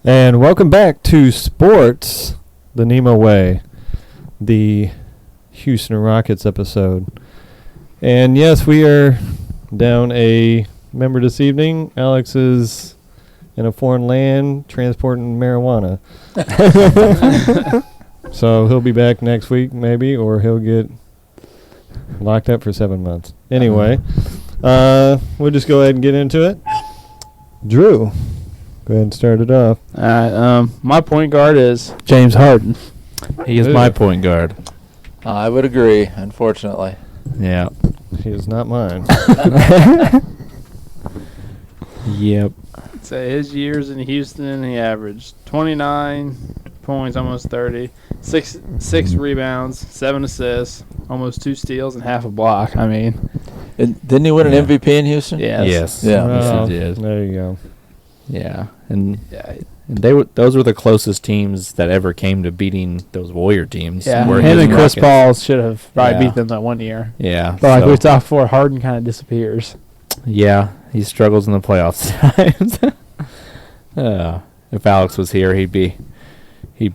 And welcome back to Sports the NEMO Way, the Houston Rockets episode. And yes, we are down a member this evening. Alex is in a foreign land transporting marijuana. So he'll be back next week maybe, or he'll get locked up for 7 months. Anyway, we'll just go ahead and get into it. Drew, go ahead and start it off. All right. My point guard is James Harden. He is my point guard. I would agree, unfortunately. Yeah. He is not mine. Yep. So his years in Houston, he averaged 29 points, almost 30, six rebounds, 7 assists, almost 2 steals, and half a block. I mean, Didn't he win an MVP in Houston? Yes. Yeah. Well, Yes, he did. there you go. Yeah. And yeah, those were the closest teams that ever came to beating those Warrior teams. him his and Chris Rockets- Paul should have probably Yeah. beat them that one year. Yeah. But like so- we talked before, Harden kind of disappears. Yeah, he struggles in the playoffs times. If Alex was here, he'd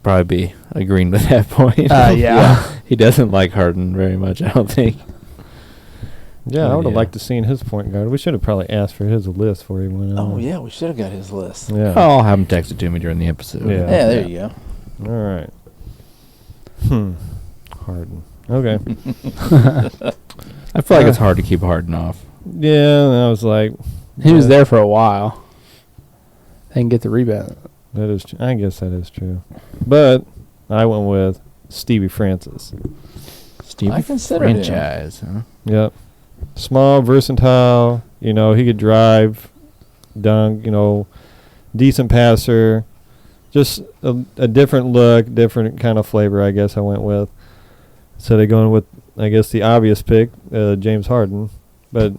probably be agreeing with that point. Yeah. He doesn't like Harden very much, I don't think. Yeah, I would have Yeah. liked to seen his point guard. We should have probably asked for his list before he went on. Oh, yeah, we should have got his list. Yeah. I'll have him text it to me during the episode. Yeah. Yeah, there you go. All right. Harden. Okay. I feel like it's hard to keep Harden off. Yeah, and I was like, He was there for a while. They can get the rebound. that is. I guess that is true. But I went with Stevie Francis. Steve I considered him. franchise, huh? Yep. Small, versatile. You know, he could drive, dunk. You know, decent passer. Just a different look, different kind of flavor. I guess I went with. Instead of going with, I guess the obvious pick, James Harden. But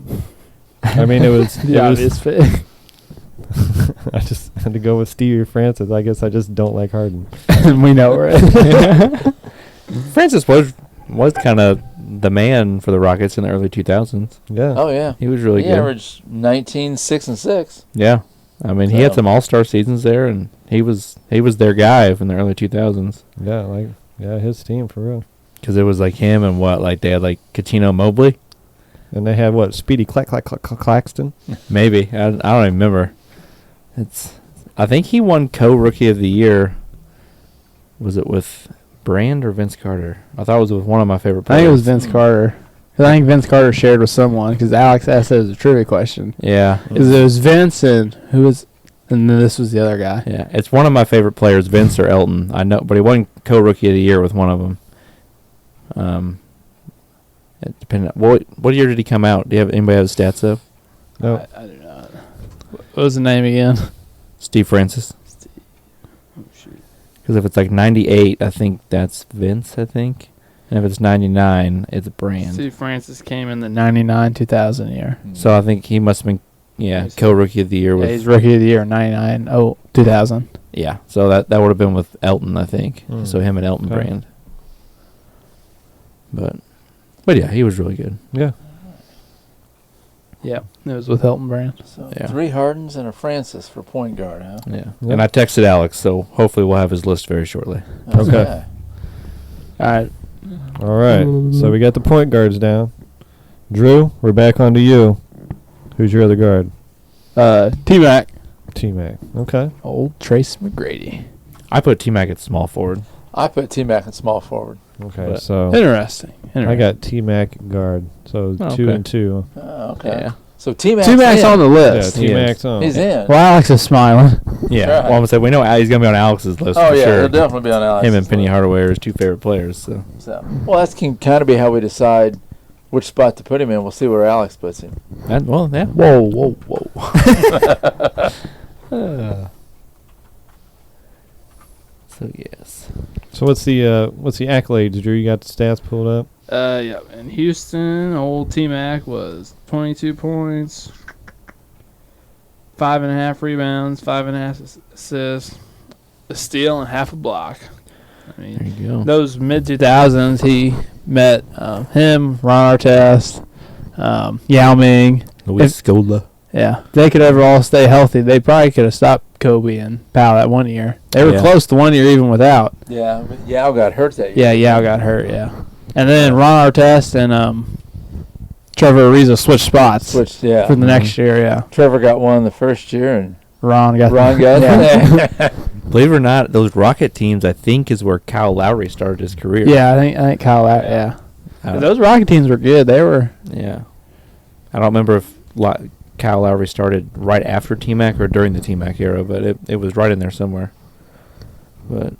I mean, it was The obvious fit. I just had to go with Stevie Francis. I guess I just don't like Harden. We know, right? Francis was kind of the man for the Rockets in the early 2000s. Yeah. Oh, yeah. He was really He good. averaged 19, 6, and 6. Yeah. I mean, he had So- some all-star seasons there, and he was their guy in the early 2000s. Yeah, his team for real. Because it was like him and they had like Coutinho Mobley? And they had what? Speedy Claxton? Maybe. I don't even remember. I think he won co-rookie of the year. Was it with Brand or Vince Carter? I thought it was with one of my favorite I players. think it was Vince Carter. 'Cause I think Vince Carter shared with someone because Alex asked it as a trivia question. Yeah. Because it was Vince and and then this was the other guy. Yeah. It's one of my favorite players, Vince or Elton. I know, but he won co-rookie of the year with one of them. It depended. What year did he come out? Do you have anybody have his stats up? No. I do not. What was the name again? Steve Francis. Oh, shoot. Because if it's like 98, I think that's Vince, I think. And if it's 99, it's Brand. Steve Francis came in the 99-2000 year. So I think he must have been, co-rookie of the year Yeah, with. he's rookie of the year 2000. Yeah, so that would have been with Elton, I think. Hmm. So him and Elton Okay. Brand. But yeah, he was really good. Yeah. Yeah, it was with Elton Brand. So Yeah. 3 Hardens and a Francis for point guard, huh? Yeah. Yep. And I texted Alex, so hopefully we'll have his list very shortly. Okay. All right. All right. So we got the point guards down. Drew, we're back on to you. Who's your other guard? T-Mac. T-Mac. Okay. Old Trace McGrady. I put T-Mac at small forward. I put T-Mac in small forward. Okay. But- So Interesting. I got T-Mac guard. So Oh, 2 okay. and 2. Oh, okay. Yeah. So T-Mac's T-Mac's in. on the Yeah, list. T-Mac's on. He's in. Well, Alex is smiling. Yeah. Right. Well, I'm going to say, we know he's going to be on Alex's list Oh, for yeah, sure. he'll definitely be on Alex. Him and Penny Hardaway are his two favorite players. So. Well, that can kind of be how we decide which spot to put him in. We'll see where Alex puts him. Yeah. Whoa. So, yes. So what's the accolades, Drew? You got the stats pulled up? Yeah. In Houston, old T-Mac was 22 points, 5.5 rebounds, 5.5 assists, a steal, and half a block. I mean, There you go. those mid-2000s, he met him, Ron Artest, Yao Ming. Luis Scola. Yeah, if they could ever all stay healthy, they probably could have stopped Kobe and Powell that one year. They were Yeah. close the one year even without. Yeah, but Yao got hurt that year. Yeah, Yao got hurt, yeah. And then Ron Artest and Trevor Ariza switched spots Switched, yeah. for the next year, yeah. Trevor got one the first year, and Ron got Ron got yeah. Believe it or not, those Rocket teams, I think, is where Kyle Lowry started his career. Yeah, I think Kyle yeah. I Those Rocket teams were good. They were Yeah. I don't remember if Kyle Lowry started right after T-Mac or during the T-Mac era, but it was right in there somewhere. But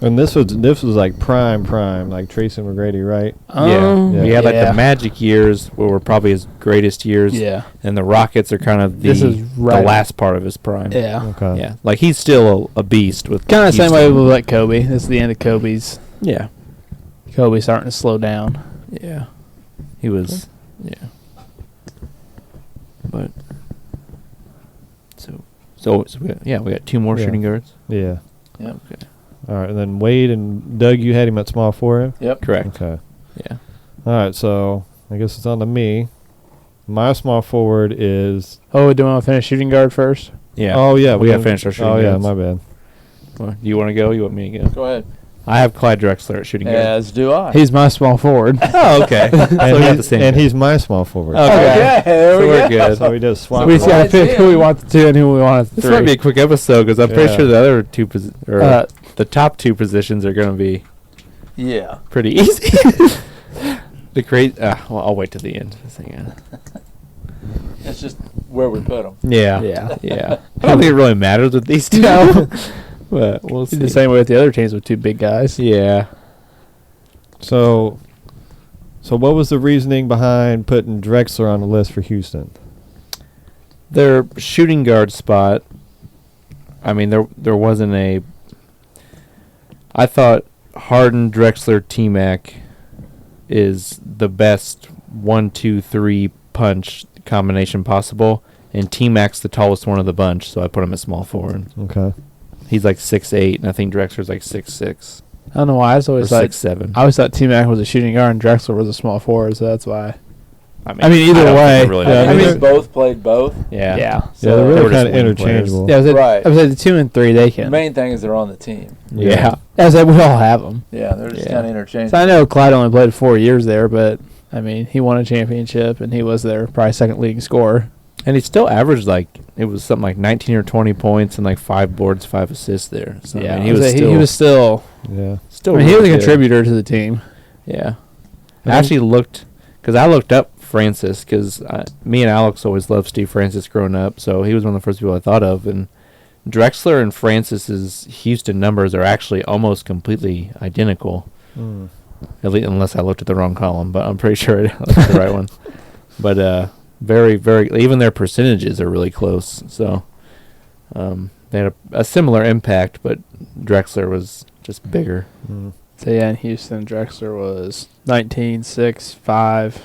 And this was like prime, like Tracy McGrady, right? yeah, we had like yeah. the Magic years were probably his greatest years. Yeah. And the Rockets are kind of This is the right. last part of his prime. Yeah. Okay. Yeah. Like he's still a beast with Kind of the same way Houston. with like Kobe. This is the end of Kobe's. Yeah. Kobe's starting to slow down. Yeah. He was yeah. But so we got two more Yeah. shooting guards. Yeah. Yep. Okay. All right, and then Wade and Doug, you had him at small forward. Yep. Correct. Okay. Yeah. All right, so I guess it's on to me. My small forward is. Oh, do you want to finish shooting guard first? Yeah. Oh yeah, we gotta finish our shooting Oh yeah, guards. my bad. Well, you want to go? You want me to go? Go ahead. I have Clyde Drexler at shooting guard. As do I. He's my small forward. Oh, okay. so we got the same. And he's my small forward. Okay. there So we we're go. good. So we just swap. We just got to Clyde's pick who we in. want the two and who we want the This three. might be a quick episode because I'm pretty Yeah. sure the other two Uh, the top two positions are going to be Yeah. pretty easy. The great. Well, I'll wait till the end. Just hang on. It's just where we put them. Yeah. Yeah. Yeah. I don't think it really matters with these two. No. But we'll see. the same way with the other teams with two big guys. Yeah. So what was the reasoning behind putting Drexler on the list for Houston? Their shooting guard spot. I mean, there wasn't a. I thought Harden, Drexler, T-Mac is the best 1-2-3 punch combination possible, and T-Mac's the tallest one of the bunch, so I put him at small forward. Okay. He's like 6'8", and I think Drexler's like 6'6", I don't know why. I was or always like, 6'7". I always thought T-Mac was a shooting guard and Drexler was a small forward, so that's why. I I mean, either don't think way, it really yeah, I matters. mean, they're- both played both. Yeah. Yeah. So Yeah, they're they really were just kind of wing interchangeable. Yeah, I was at, Right. I was at the 2 and 3. They The can. main thing is they're on the team. Yeah. I was at, we all have them. Yeah, they're just Yeah. kind of interchangeable. So I know Clyde only played 4 years there, but I mean, he won a championship and he was their probably second leading scorer. And he still averaged it was something like 19 or 20 points and like 5 boards, 5 assists there. So I mean, he was still. Yeah. still I mean, he was a really good. contributor to the team. Yeah. I actually looked, because I looked up Francis, because me and Alex always loved Steve Francis growing up, so he was one of the first people I thought of. And Drexler and Francis's Houston numbers are actually almost completely identical, Mm. at least unless I looked at the wrong column, but I'm pretty sure I looked at the right one. But very, very, even their percentages are really close. So they had a similar impact, but Drexler was just bigger. Mm. So yeah, in Houston, Drexler was 19, 6, 5,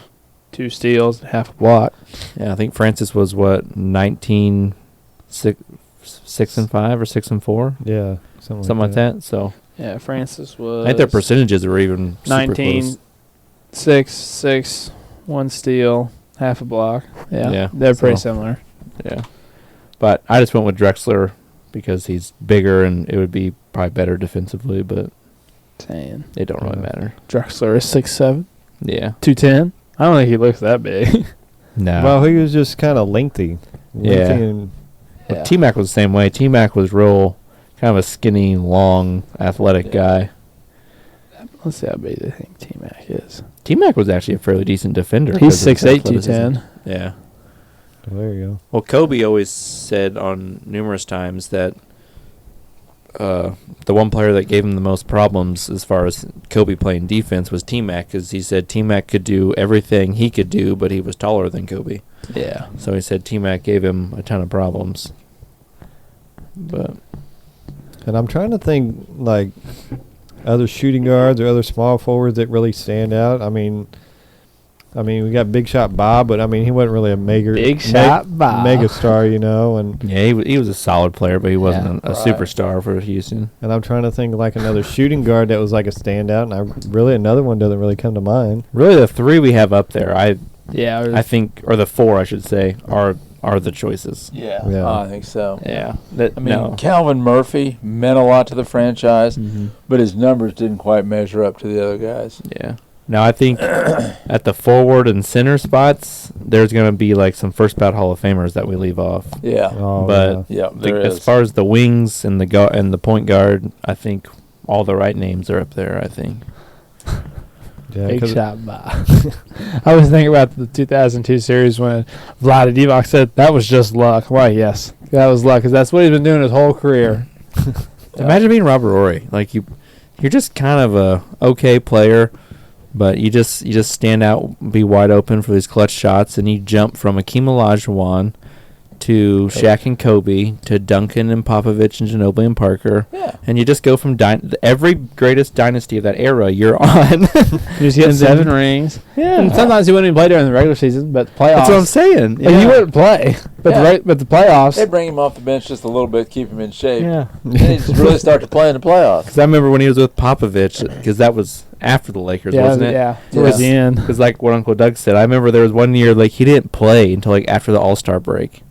2 steals, half a block. Yeah, I think Francis was what 19, 6 and 5 or 6 and 4, Yeah. something like that. So Yeah, Francis was. I think their percentages were even super 19, close. 6, 6, 1 steal, half a block. Yeah, Yeah, they're pretty so- similar. Yeah, but I just went with Drexler because he's bigger and it would be probably better defensively, but Saying it don't really Yeah. matter. Drexler is 6'7", Yeah, 210. I don't think he looks that big. no. Well, he was just kind of lengthy. Yeah. And Yeah. T-Mac was the same way. T-Mac was real, kind of a skinny, long, athletic guy. Let's see how big they think T-Mac is. T-Mac was actually a fairly decent defender. He's 'cause of his 6'8", athleticism. 210. Yeah. there you go. Well, Kobe always said on numerous times that the one player that gave him the most problems as far as Kobe playing defense was T-Mac, because he said T-Mac could do everything he could do, but he was taller than Kobe. Yeah. So he said T-Mac gave him a ton of problems. But And I'm trying to think like other shooting guards or other small forwards that really stand out. I mean, we got Big Shot Bob, but I mean he wasn't really a Big Shot Bob. mega star, and yeah, he was a solid player, but he wasn't a right. superstar for Houston. and I'm trying to think like another shooting guard that was like a standout, and another one doesn't really come to mind. Really, the three we have up there, I Yeah. think, or the four I should say, are are the choices. Yeah, Yeah. I think so. Yeah. I mean, Calvin Murphy meant a lot to the franchise, but his numbers didn't quite measure up to the other guys. Yeah. Now, I think at the forward and center spots, there's going to be like some first bout Hall of Famers that we leave off. Yeah. Oh, But Yeah, there as is. far as the wings and the point guard, I think all the right names are up there, I think. yeah, Big 'cause shot by. I was thinking about the 2002 series when Vlade Divac said that was just luck. Why, yes, that was luck because that's what he's been doing his whole career. Imagine being Robert Horry. Like you're just kind of a okay player, but you just stand out, be wide open for these clutch shots, and you jump from Akeem Olajuwon to Shaq and Kobe to Duncan and Popovich and Ginobili and Parker. Yeah. And you just go from every greatest dynasty of that era you're on. You just get 7 rings. Yeah. And sometimes he wouldn't even play during the regular season, but the playoffs. That's what I'm saying. Like, he wouldn't play, but Yeah. but the playoffs. They bring him off the bench just a little bit, keep him in shape. Yeah. And he just really start to play in the playoffs. Because I remember when he was with Popovich, because that was after the Lakers, wasn't it? Yeah, towards the end. Because like what Uncle Doug said, I remember there was one year like he didn't play until like after the All-Star break.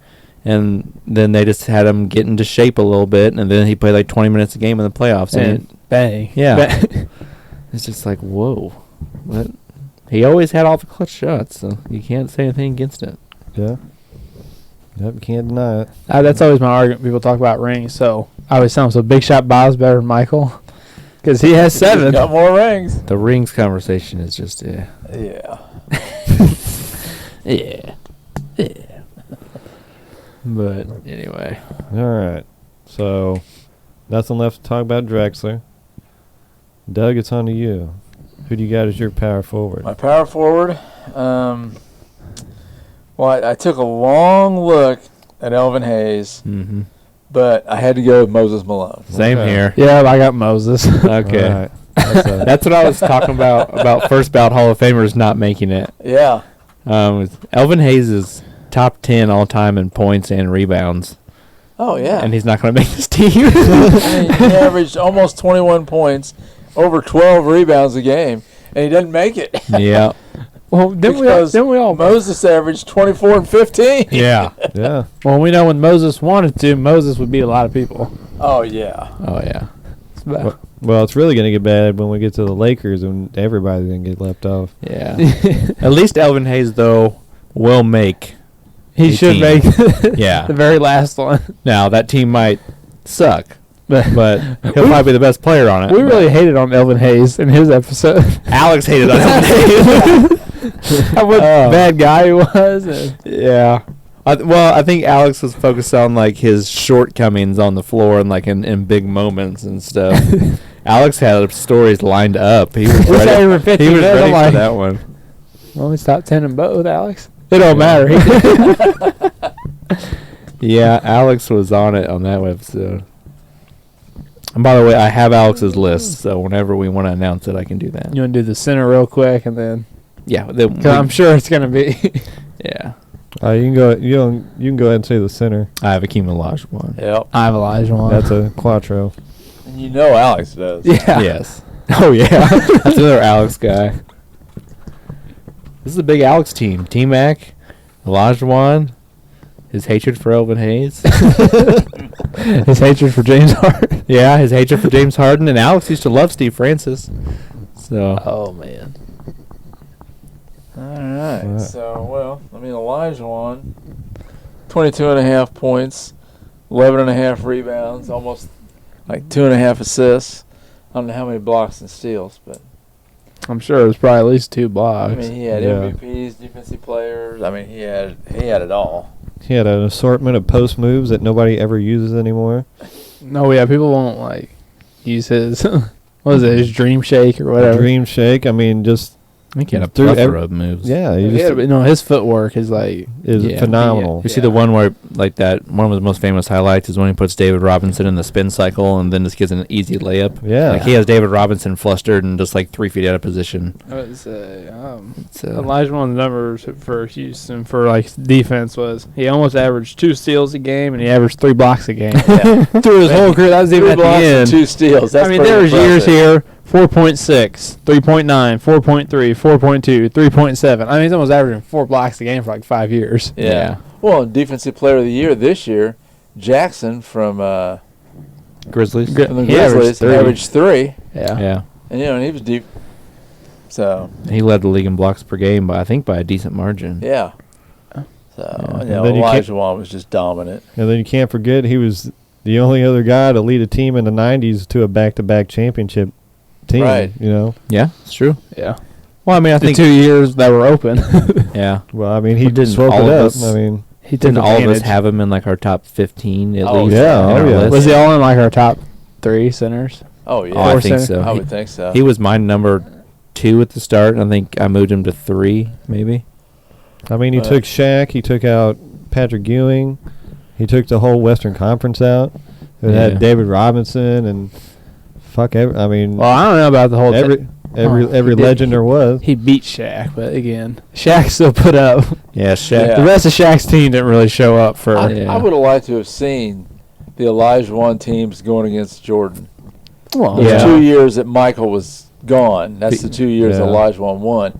And then they just had him get into shape a little bit, and then he played like 20 minutes a game in the playoffs. And bang. Yeah. Bang. It's just like, whoa. What? He always had all the clutch shots, so you can't say anything against it. yeah. Yep, you can't deny it. That's always my argument. People talk about rings, so I always tell them, so Big Shot Bob's better than Michael because he has 7. Got more rings. The rings conversation is just, Yeah. yeah. But anyway. All right. So, nothing left to talk about Drexler. Doug, it's on to you. Who do you got as your power forward? My power forward. Well, I took a long look at Elvin Hayes, Mm-hmm. but I had to go with Moses Malone. Same Okay. here. Yeah, I got Moses. Okay. All right. That's a- That's what I was talking about first bout Hall of Famers not making it. Yeah. Elvin Hayes is top 10 all time in points and rebounds, Oh, yeah. and he's not going to make this team. I mean, he averaged almost 21 points, over 12 rebounds a game, and he didn't make it. Yeah. Well, Because didn't we all Moses averaged 24 and 15. Yeah. yeah. Well, we know when Moses wanted to, Moses would beat a lot of people. Oh, yeah. Oh, yeah. Well, it's really going to get bad when we get to the Lakers and everybody's going to get left off. Yeah. At least Elvin Hayes, though, will make. He 18. should make Yeah. the very last one. Now, that team might suck, But but he'll probably be the best player on it. we really hated on Elvin Hayes in his episode. Alex hated on Elvin Hayes. What bad guy he was. And Yeah. I think Alex was focused on like his shortcomings on the floor and like in big moments and stuff. Alex had stories lined up. He was We said we were ready. 50 He was minutes, ready I'm for like, that one. well, he's top 10 in both, Alex. It don't matter. Yeah, Alex was on it on that episode. And by the way, I have Alex's list, so whenever we want to announce it, I can do that. You want to do the center real quick, and then Yeah, cause I'm sure it's gonna be. yeah. You can go. You can go ahead and say the center. I have Akeem Olajuwon. Yep. I have Elijah one. That's a quattro. And you know Alex does. yeah. Yes. Oh yeah, that's another Alex guy. This is a big Alex team. T-Mac, Olajuwon, his hatred for Elvin Hayes. His hatred for James Harden. Yeah, his hatred for James Harden, and Alex used to love Steve Francis. So Oh man. All right. Right. So, well, I mean, Elijah won 22.5 points, 11.5 rebounds, almost like 2.5 assists. I don't know how many blocks and steals, but I'm sure it was probably at least 2 blocks. I mean, he had Yeah. MVPs, defensive players. I mean, he had it all. He had an assortment of post moves that nobody ever uses anymore. No, yeah, people won't like use his what is it, his dream shake or whatever. Dream shake. I mean, just I think he had a Through plethora of moves. yeah, he Yeah, just but no, his footwork is like is Yeah. phenomenal. You see the one where, like that, one of his most famous highlights is when he puts David Robinson in the spin cycle and then just gives an easy layup. Yeah. Like he has David Robinson flustered and just like 3 feet out of position. So, Elijah one's numbers for Houston for like defense was he almost averaged 2 steals a game and he averaged 3 blocks a game. Yeah. Through his whole career, that was even 3 at the blocks and end. 2 steals. That's I mean, pretty there was years impressive. here, 4.6, 3.9, 4.3, 4.2, 3.7. I mean, he's almost averaging 4 blocks a game for like 5 years. Yeah. Well, Defensive Player of the Year this year, Jackson from Grizzlies. from the He averaged Grizzlies 3. averaged 3. Yeah. Yeah. And, and he was deep. So, He led the league in blocks per game, I think by a decent margin. yeah. So, Yeah. And then you Elijah Wan was just dominant. And then you can't forget he was the only other guy to lead a team in the 90s to a back-to-back championship team. Right. You know. Yeah, it's true. Yeah. Well, I mean, I The think 2 years that were open. yeah. Well, I mean, he But didn't swooped all it of up. us- I mean, He took Didn't all of us advantage. have him in like our top 15 at Oh, least? yeah. in Oh, our yeah. list? Was he all in like our top 3 centers? Oh, yeah. Oh, I Four think center? so. I He- would think so. He was my number 2 at the start, and I think I moved him to 3, maybe. he took Shaq. He took out Patrick Ewing. He took the whole Western Conference out. It Yeah. had David Robinson and Well, I don't know about the whole every he did. legend there was. He beat Shaq, but again, Shaq still put up. Yeah, Shaq. Yeah. The rest of Shaq's team didn't really show up for. Yeah. I would have liked to have seen the Elijah Wan teams going against Jordan. Well, Those Yeah. 2 years that Michael was gone. That's the 2 years Yeah. Elijah won.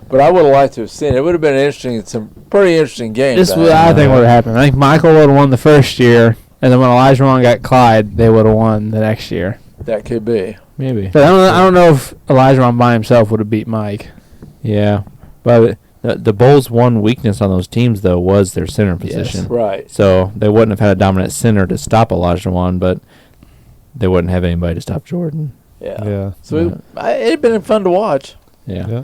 But I would have liked to have seen it. It would have been interesting. Some pretty interesting games. This is what I think would have happened. I think Michael would have won the first year, and then when Elijah Wan got Clyde, they would have won the next year. That could be. Maybe. But I don't know if Elijah Wan by himself would have beat Mike. Yeah. But the Bulls' one weakness on those teams, though, was their center position. Right. So they wouldn't have had a dominant center to stop Elijah Wan, but they wouldn't have anybody to stop Jordan. Yeah. Yeah. So it'd been fun to watch. Yeah. Yeah.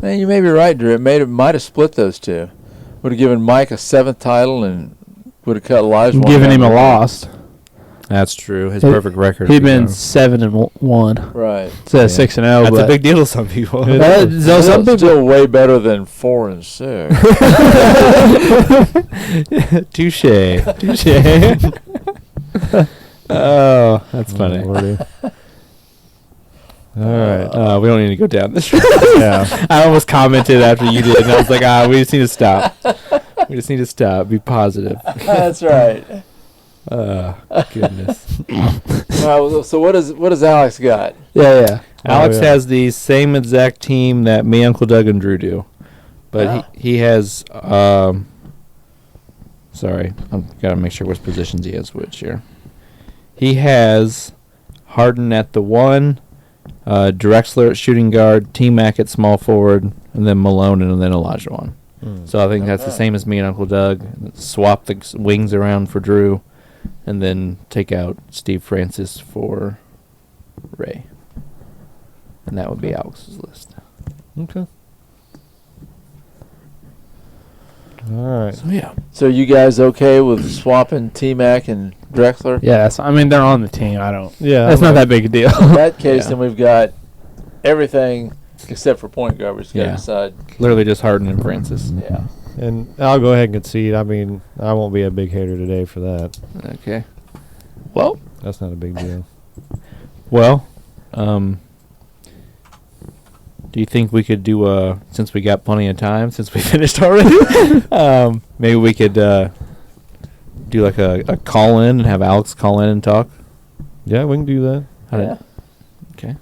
Man, you may be right, Drew. It might have split those two. Would have given Mike a 7th title and would have cut Elijah Wan Giving down him a to- loss. That's true. His He- perfect record. He'd been become- 7-1 Right. instead Yeah. of 6-0. That's but a big deal to some people. It That- is. so some people. Still way better than 4 and 6. Touche. Touche. Oh, that's funny. Lordy. All right. We don't need to go down this road. Yeah. I almost commented after you did, and I was like, we just need to stop. We just need to stop. Be positive. That's right. Goodness. So what does Alex got? Yeah. Alex yeah. has the same exact team that me, Uncle Doug, and Drew do. But he has, sorry, I've got to make sure which positions he has which here. He has Harden at the 1, Drexler at shooting guard, T-Mac at small forward, and then Malone and then Elijah Wan. So I think that's the same as me and Uncle Doug. Swap the wings around for Drew, and then take out Steve Francis for Ray. And that would be Alex's list. Okay. All right. So yeah. So you guys okay with swapping T-Mac and Drexler? Yeah, they're on the team. I don't. Yeah. That's not that big a deal. In that case, Yeah. then we've got everything except for point guard. We just got to Yeah. decide. Literally just Harden and Francis. Yeah. And I'll go ahead and concede. I mean, I won't be a big hater today for that. Okay. Well, That's not a big deal. do you think we could do since we got plenty of time, since we finished already, maybe we could do like a call in and have Alex call in and talk? Yeah, we can do that. Yeah. Okay.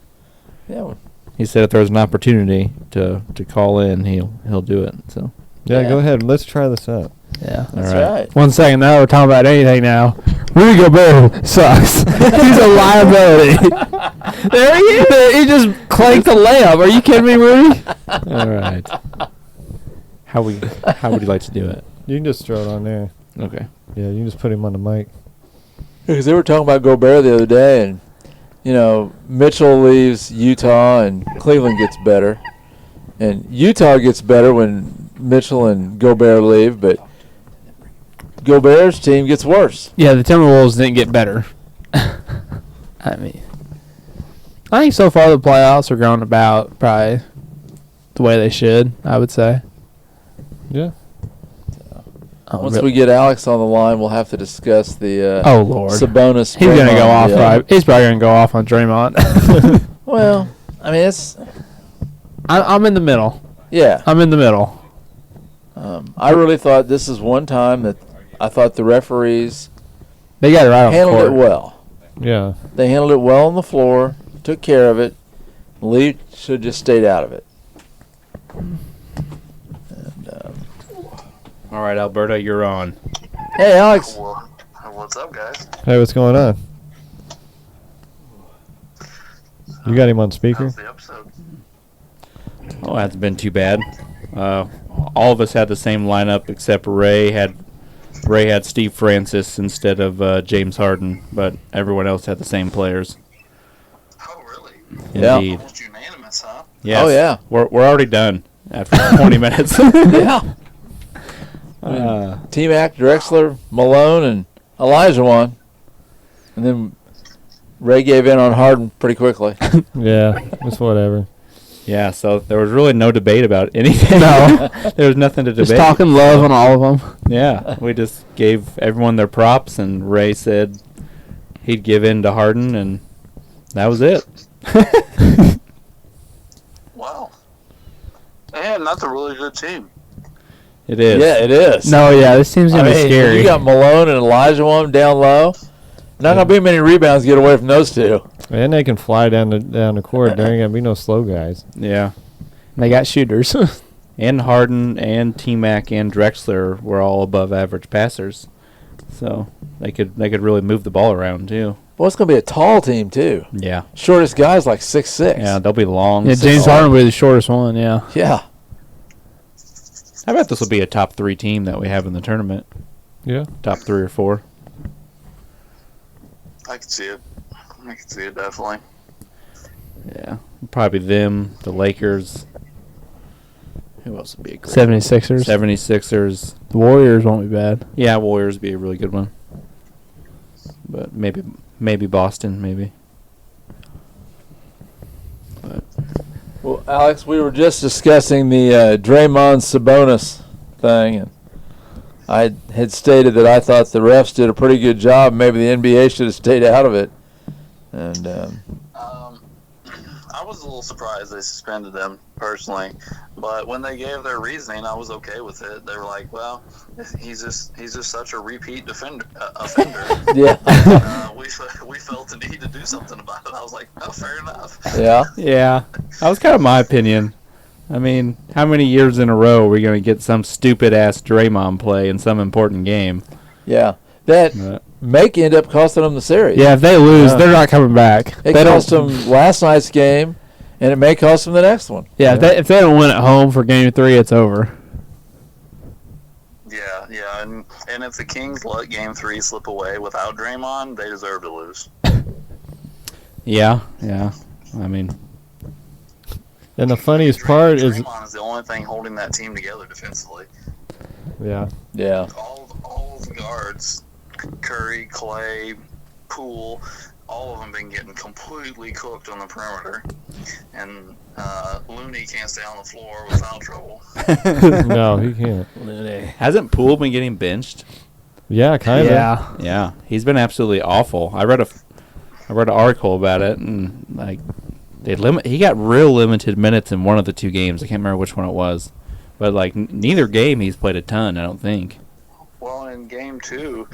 Yeah. Well, He said if there was an opportunity to call in, he'll do it. So Yeah, Yeah. go ahead. Let's try this out. Yeah. that's All right. right. 1 second, now we're talking about anything now. Rudy Gobert sucks. He's a liability. There he is. He just clanked the layup. Are you kidding me, Rudy? all right. How would you like to do it? You can just throw it on there. Okay. Yeah, you can just put him on the mic. Because they were talking about Gobert the other day, and Mitchell leaves Utah, and Cleveland gets better, and Utah gets better when Mitchell and Gobert leave, but Gobert's team gets worse. Yeah, the Timberwolves didn't get better. I think so far the playoffs are going about probably the way they should, I would say. Yeah. Once we get Alex on the line, we'll have to discuss the Oh, Lord. Sabonis. He's going to go Draymond off. deal. He's probably going to go off on Draymond. Well, I mean, it's I'm in the middle. yeah. I'm in the middle. I really thought this is one time that I thought the referees They got it right on the handled court. it well. Yeah. They handled it well on the floor, took care of it. Lee should have just stayed out of it. And, All right, Alberta, you're on. hey, Alex. Well, what's up, guys? Hey, what's going on? You got him on speaker? How's the episode? Oh, hasn't been too bad. All of us had the same lineup except Ray had Steve Francis instead of James Harden, but everyone else had the same players. Oh, really? Yeah. Indeed. Almost unanimous, huh? Yes. Oh, yeah. We're already done after 20 minutes. Yeah. Uh, T-Mac, Drexler, Malone, and Elijah won. And then Ray gave in on Harden pretty quickly. Yeah, it's whatever. yeah, so there was really no debate about anything. No. There was nothing to debate. Just talking love on all of them. Yeah, we just gave everyone their props, and Ray said he'd give in to Harden, and that was it. Wow. And that's a really good team. It is. Yeah, it is. No, yeah, this team's gonna be scary. You got Malone and Elijah one down low. Not gonna be many rebounds to get away from those two. And they can fly down the court. There ain't gonna be no slow guys. Yeah. They got shooters. And Harden and T-Mac and Drexler were all above average passers. So they could really move the ball around too. Well, it's gonna be a tall team too. Yeah. Shortest guy's like 6'6". Yeah, they'll be long. Yeah, James Harden will be the shortest one. Yeah. Yeah. I bet this will be a top 3 team that we have in the tournament. Yeah. Top 3 or 4. I can see it. I can see it, definitely. Yeah. Probably them, the Lakers. Who else would be a great 76ers. 76ers. The Warriors won't be bad. Yeah, Warriors would be a really good one. But maybe Boston, maybe. But Well, Alex, we were just discussing the Draymond Sabonis thing, and I had stated that I thought the refs did a pretty good job. Maybe the NBA should have stayed out of it. And I was a little surprised they suspended them, personally. But when they gave their reasoning, I was okay with it. They were like, well, he's just such a repeat offender. yeah, We felt the need to do something about it. I was like, oh, fair enough. yeah, yeah, that was kind of my opinion. I mean, how many years in a row are we going to get some stupid-ass Draymond play in some important game? yeah. That But may end up costing them the series. Yeah, if they lose, Yeah. they're not coming back. It They cost don't. them last night's game, and it may cost them the next one. Yeah, if they don't win at home for Game 3, it's over. Yeah, and if the Kings let Game 3 slip away without Draymond, they deserve to lose. yeah. I mean, And the funniest part is, Draymond is the only thing holding that team together defensively. yeah, Yeah, All of the guards, Curry, Clay, Poole, all of them been getting completely cooked on the perimeter, and Looney can't stay on the floor without trouble. no, he can't. hasn't Poole been getting benched? Yeah, kind of. Yeah. Yeah, he's been absolutely awful. I read an article about it, and like he got real limited minutes in one of the 2 games. I can't remember which one it was, but like neither game he's played a ton. I don't think. Well, in Game 2,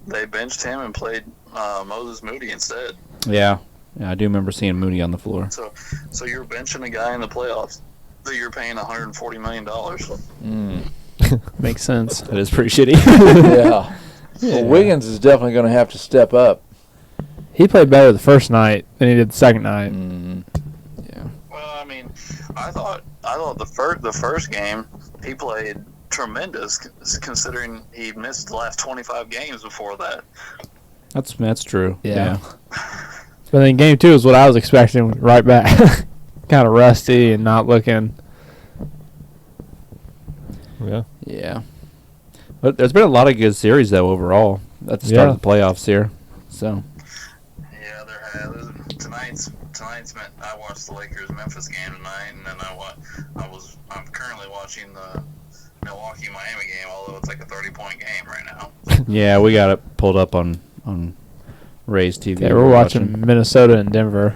they benched him and played Moses Moody instead. Yeah, I do remember seeing Moody on the floor. So you're benching a guy in the playoffs that you're paying $140 million. Makes sense. That is pretty shitty. yeah. Well, Wiggins is definitely going to have to step up. He played better the first night than he did the second night. Yeah. Well, I mean, I thought the first game he played tremendous, considering he missed the last 25 games before that. That's true. Yeah. But then Game 2 is what I was expecting right back. Kind of rusty and not looking. Yeah. Yeah. But there's been a lot of good series though overall at the start of the playoffs here. So. Yeah, there has. Tonight's I watched the Lakers Memphis game tonight, and then I'm currently watching the Milwaukee Miami game, although it's like a 30-point game right now. Yeah, we got it pulled up on Ray's TV. Yeah, we're watching Minnesota and Denver.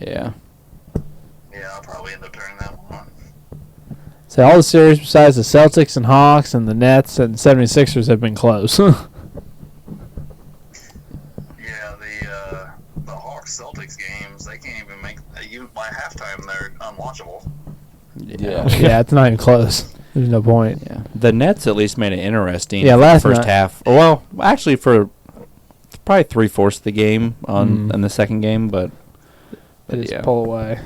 Yeah. Yeah, I'll probably end up turning that one on. So all the series besides the Celtics and Hawks and the Nets and 76ers have been close. Yeah, the Hawks Celtics games, they can't even make even by halftime. They're unwatchable. Yeah. Yeah, it's not even close. There's no point. Yeah. The Nets at least made it interesting. Yeah, for the last first night. half. Well, actually, for probably 3/4 of the game in the second game, but They just yeah. pull away.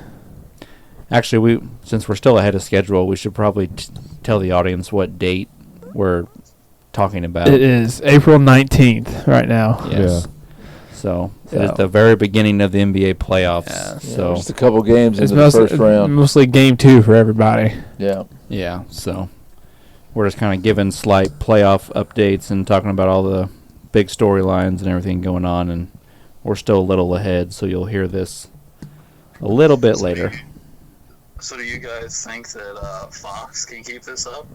Actually, since we're still ahead of schedule, we should probably tell the audience what date we're talking about. It is April 19th right now. Yes. So it is the very beginning of the NBA playoffs. Yeah. So Just a couple games It's into the first round. mostly game 2 for everybody. Yeah. yeah, so we're just kind of giving slight playoff updates and talking about all the big storylines and everything going on, and we're still a little ahead, so you'll hear this a little bit later. So do you guys think that Fox can keep this up?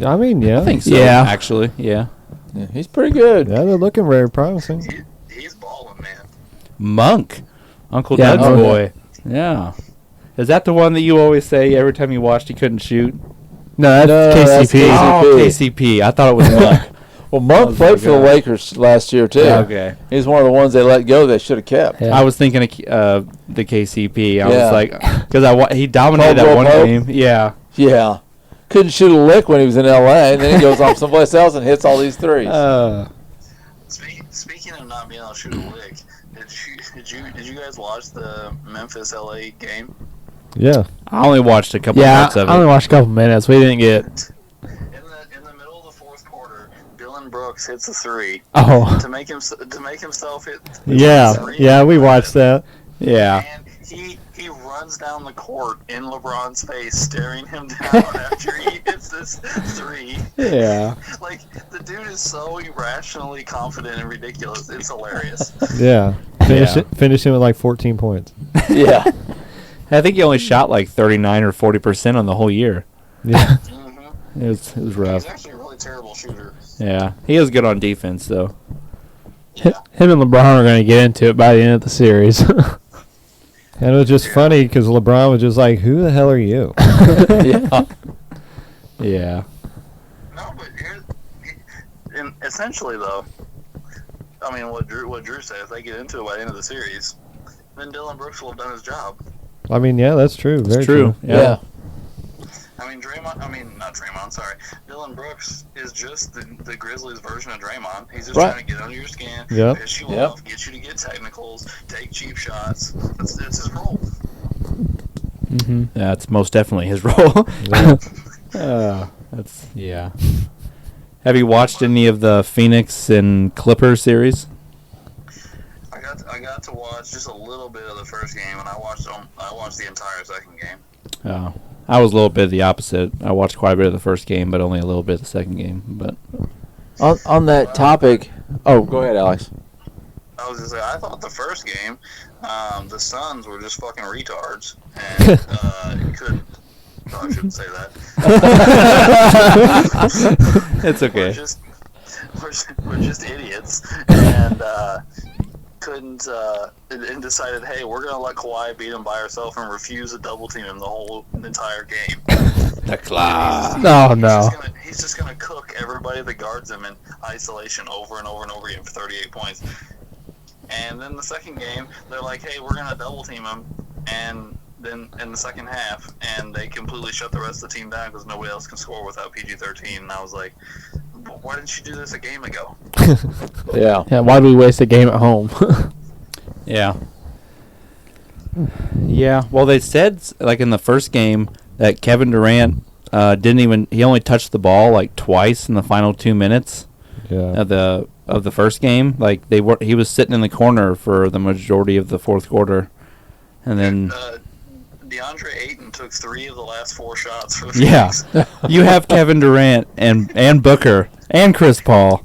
I mean, yeah. I think so. Yeah. Actually, yeah. Yeah, he's pretty good. Yeah, they're looking very promising. He's balling, man. Monk, Uncle Yeah, Doug's oh, yeah. boy. Yeah. Is that the one that you always say every time you watched he couldn't shoot? No, that's KCP. Oh, KCP. I thought it was Monk. Well, Monk That played was for the my guy. Lakers last year, too. Okay. He's one of the ones they let go they should have kept. Yeah. I was thinking of the KCP. I Yeah. was like, because he dominated that Caldwell one Pope? game. Yeah. Yeah. Couldn't shoot a lick when he was in L.A., and then he goes off someplace else and hits all these threes. Speaking of not being able to shoot a lick, did you guys watch the Memphis LA game? Yeah. I only watched a couple Yeah, parts of I only it. watched a couple minutes. We didn't get. In the middle of the fourth quarter, Dylan Brooks hits a three Oh, to make himself hit. Yeah. three. Yeah, we watched that. Yeah. And he runs down the court in LeBron's face, staring him down after he hits this three. Yeah. Like, the dude is so irrationally confident and ridiculous. It's hilarious. Yeah. Yeah. Finishing with like 14 points. Yeah. I think he only shot like 39 or 40% on the whole year. Yeah. Mm-hmm. It was He's rough. actually a really terrible shooter. Yeah. He is good on defense, though. Yeah. him and LeBron are going to get into it by the end of the series. And it was just funny because LeBron was just like, "Who the hell are you?" Yeah. Yeah. No, but essentially, though, I mean, what Drew said, if they get into it by the end of the series, then Dylan Brooks will have done his job. I mean, yeah, that's true. Very It's true. Yeah. I mean, not Draymond, sorry. Dylan Brooks is just the Grizzlies version of Draymond. He's just Right. trying to get under your skin, Yep. piss you Yep. off, get you to get technicals, take cheap shots. That's his role. Mm-hmm. That's most definitely his role. Yeah. Have you watched any of the Phoenix and Clippers series? I got to watch just a little bit of the first game, and I watched the entire second game. Oh, I was a little bit the opposite. I watched quite a bit of the first game, but only a little bit of the second game. But On that topic. Oh, go ahead, Alex. I was just say, I thought the first game, the Suns were just fucking retards, and couldn't. No, I shouldn't say that. it's okay. We're just idiots, and couldn't and decided, hey, we're gonna let Kawhi beat him by ourselves and refuse to double team him the whole entire game. The claw. No. He's just gonna cook everybody that guards him in isolation over and over and over again for 38 points. And then the second game, they're like, hey, we're gonna double team him, and then in the second half, and they completely shut the rest of the team down because nobody else can score without PG-13. And I was like, why didn't you do this a game ago? Yeah. Yeah, why do we waste a game at home? Yeah. Yeah. Well, they said like in the first game that Kevin Durant he only touched the ball like twice in the final 2 minutes Yeah. of the first game. Like he was sitting in the corner for the majority of the fourth quarter, and then DeAndre Ayton took 3 of the last 4 shots for the yeah, Phoenix. you have Kevin Durant and Booker and Chris Paul,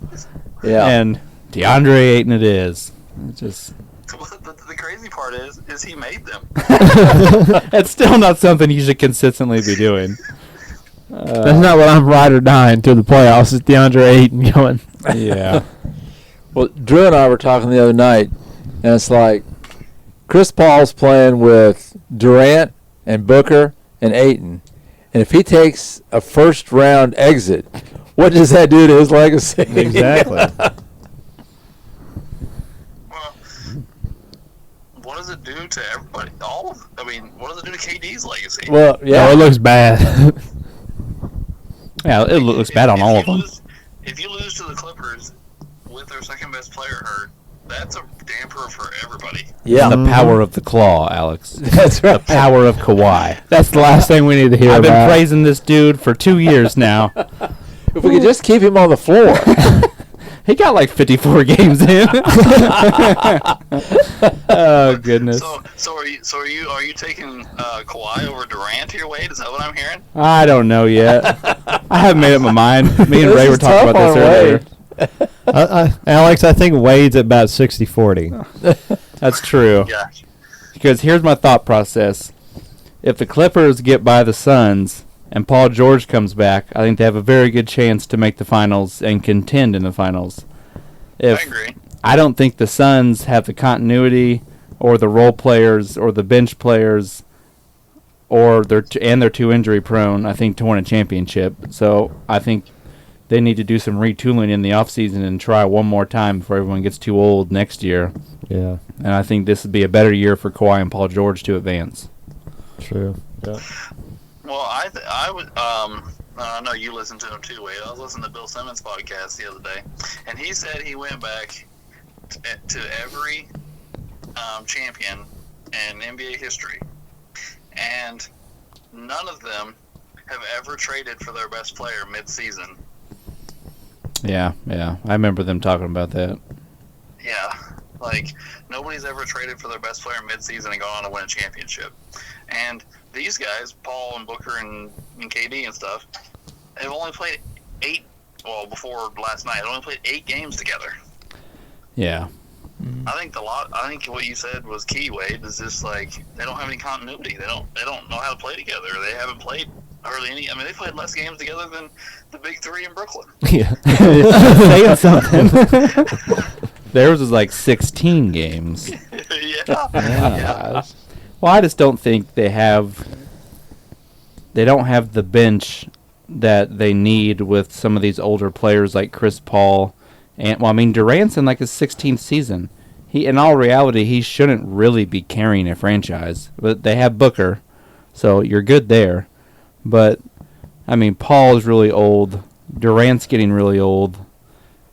Yeah. and DeAndre Ayton it is. It's just The crazy part is he made them. it's still not something you should consistently be doing. That's not what I'm ride or dying through the playoffs. It's DeAndre Ayton going. Yeah. Well, Drew and I were talking the other night, and it's like Chris Paul's playing with Durant and Booker and Ayton. And if he takes a first-round exit, what does that do to his legacy? Exactly. Well, what does it do to everybody? What does it do to KD's legacy? Well, No, yeah. it looks bad. Yeah, it looks bad on all of them. If you lose to the Clippers with their second best player hurt, that's a damper for everybody. Yeah. The power of the claw, Alex. That's The right. power of Kawhi. That's the last thing we need to hear I've been about. praising this dude for 2 years now. If we could just keep him on the floor. He got like 54 games in. Oh goodness. So are you taking Kawhi over Durant here, Wade? Is that what I'm hearing? I don't know yet. I haven't made up my mind. Me and This Ray were is talking tough about this on earlier. Wade. Alex, I think Wade's at about 60-40. That's true. Yeah. Because here's my thought process. If the Clippers get by the Suns and Paul George comes back, I think they have a very good chance to make the finals and contend in the finals. I agree. I don't think the Suns have the continuity or the role players or the bench players or they're too injury prone, I think, to win a championship. So I think they need to do some retooling in the offseason and try one more time before everyone gets too old next year. Yeah, And I think this would be a better year for Kawhi and Paul George to advance. true. Yeah. Well, I would. I know you listened to him too, Wade. I was listening to Bill Simmons' podcast the other day, and he said he went back to every champion in NBA history, and none of them have ever traded for their best player mid-season. Yeah. I remember them talking about that. Yeah, like nobody's ever traded for their best player mid-season and gone on to win a championship. And these guys, Paul and Booker and KD and stuff, have only played before last night, only played 8 games together. Yeah. I think what you said was key, Wade, is just like they don't have any continuity. They don't know how to play together. They haven't played hardly any. I mean, they played less games together than the Big Three in Brooklyn. Yeah. Saying something. Theirs was like 16 games. Yeah. Well, I just don't think they don't have the bench that they need with some of these older players like Chris Paul. And Durant's in like his 16th season. In all reality, he shouldn't really be carrying a franchise. But they have Booker, so you're good there. But Paul is really old. Durant's getting really old.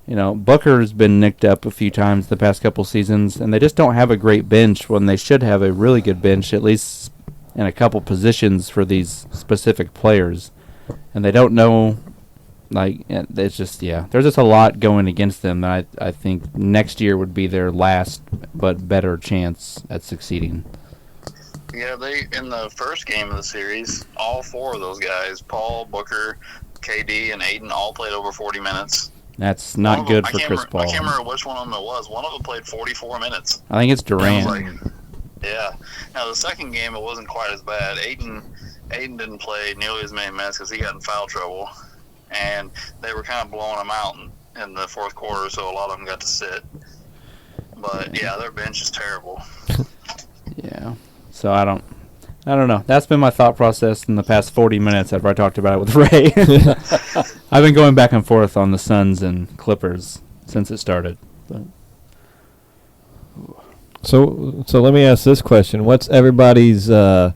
Booker's been nicked up a few times the past couple seasons, and they just don't have a great bench when they should have a really good bench, at least in a couple positions for these specific players. And they don't know, it's just, there's just a lot going against them that I think next year would be their last but better chance at succeeding. Yeah, in the first game of the series, all 4 of those guys, Paul, Booker, KD, and Aiden, all played over 40 minutes. That's not good for Chris Paul. I can't remember which one of them it was. One of them played 44 minutes. I think it's Durant. Yeah. Now, the second game, it wasn't quite as bad. Aiden didn't play nearly as many minutes because he got in foul trouble. And they were kind of blowing him out in the fourth quarter, so a lot of them got to sit. But, yeah, their bench is terrible. Yeah. So I don't know. That's been my thought process in the past 40 minutes after I talked about it with Ray. I've been going back and forth on the Suns and Clippers since it started. But. So let me ask this question: what's everybody's a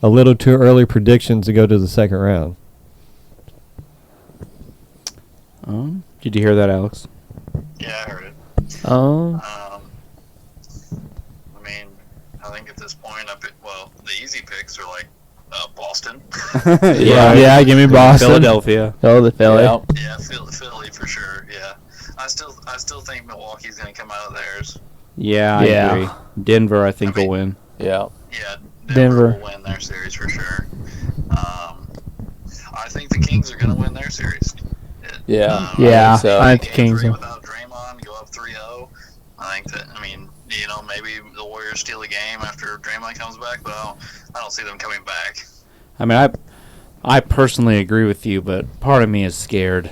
little too early predictions to go to the second round? Did you hear that, Alex? Yeah, I heard it. I think at this point, the easy picks are like Boston. Yeah, give me Boston. Philadelphia. Philly. Yeah, Philly for sure. Yeah, I still think Milwaukee's going to come out of theirs. Yeah, I agree. Denver, I think, will win. Yeah. Yeah, Denver will win their series for sure. I think the Kings are going to win their series. Yeah. I think the Kings will. Without Draymond, go up 3-0. I think that. Maybe the Warriors steal a game after Draymond comes back, but I don't see them coming back. I personally agree with you, but part of me is scared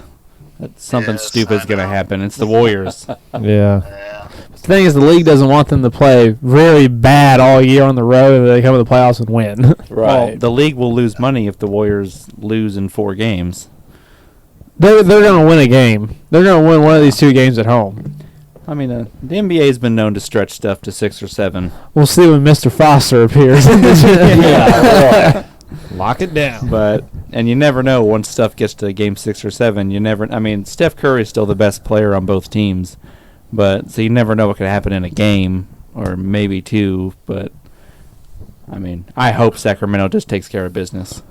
that something stupid's going to happen. It's the Warriors. Yeah. The thing is, the league doesn't want them to play really bad all year on the road, and they come to the playoffs and win. Right. Well, the league will lose money if the Warriors lose in 4 games. They're going to win a game. They're going to win one of these 2 games at home. I mean, the NBA has been known to stretch stuff to 6 or 7. We'll see when Mr. Foster appears. Lock it down. And you never know once stuff gets to game 6 or 7. I mean, Steph Curry is still the best player on both teams, so you never know what could happen in a game or maybe 2. But I mean, I hope Sacramento just takes care of business.